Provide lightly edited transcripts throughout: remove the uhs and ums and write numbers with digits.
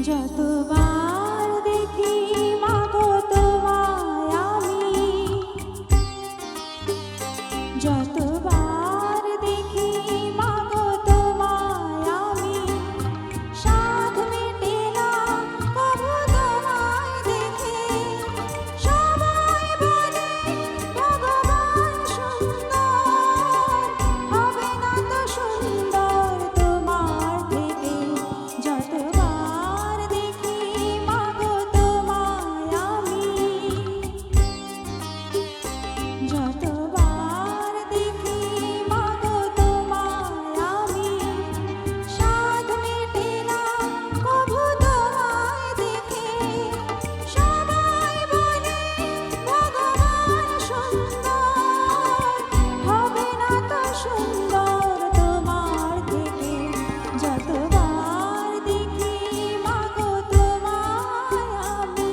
যতবার দেখি মাগো তোমায় আমি, যতবার দেখি মাগো তোমায় আমি, সাধ মেটে না কভু তোমায় দেখে। সবাই বলে ভগবান সুন্দর, হবে না তো সুন্দর তোমার থেকে। যতবার দেখি মাগো তোমায় আমি, যতবার দেখি মাগো তোমায় আমি, সাধ মেটে না কভু তোমায় দেখে। সবাই বলে ভগবান সুন্দর, হবে না তো সুন্দর তোমার থেকে। যতবার দেখি মাগো তোমায় আমি।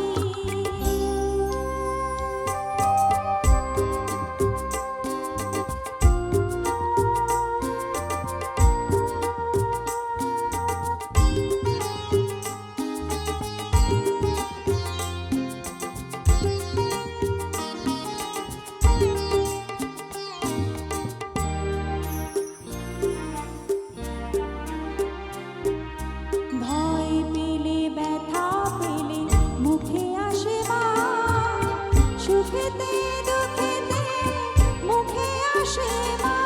ভয় পেলে ব্যথা পেলে মুখে আসে মা, সুখেতে দুঃখেতে মুখে আসে মা।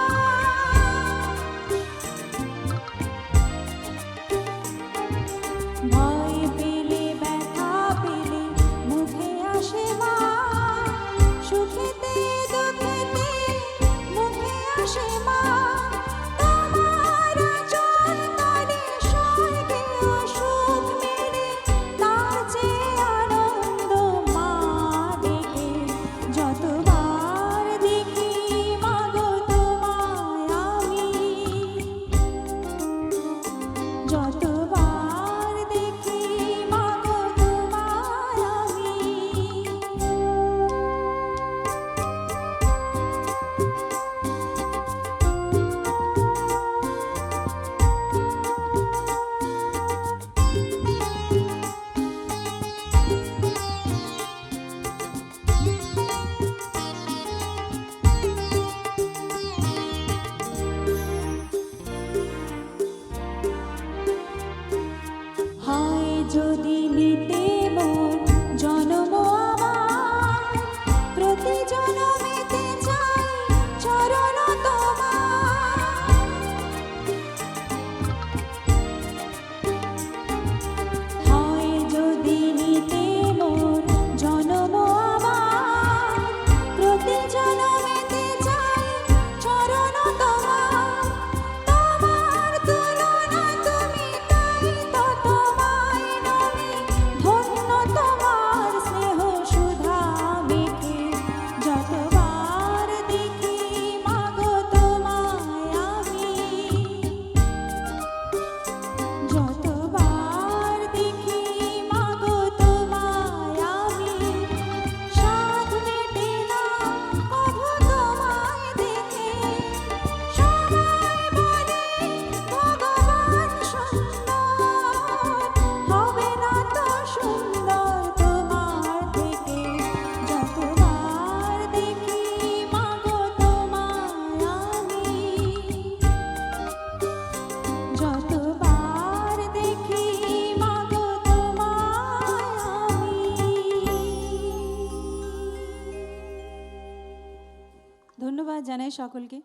ভয় পেলে ব্যথা পেলে মুখে আসে মা, সুখেতে দুঃখেতে মুখে আসে মা। তোমার আঁচল তলে স্বর্গে সুখ মেলে, তার চেয়ে আনন্দ মা দেখে। যতবার দেখি মাগো তোমায় আমি, যতবার দেখি মাগো তোমায় আমি। হয় যদি নিতে মোর জনম আমার, প্রতি জনমেতে চাই চরণ তোমার। হয় যদি নিতে মোর জনম আমার, প্রতি জনমেতে চাই চরণ তোমার। তোমার তুলনা তুমি তাই তো তোমায় নমি, ধন্য তোমার স্নেহ সুধা মেখে। যতবার দেখি মাগো তোমায় আমি, যতবার দেখি মাগো তোমায় আমি, সাধ মেটে না কভু তোমায় দেখে। সবাই বলে ভগবান সুন্দর, হবে না তো সুন্দর তোমার থেকে। যতবার দেখি মাগো তোমায় আমি, যতবার দেখি মাগো তোমায় আমি। ধন্যবাদ জানাই সকলকে।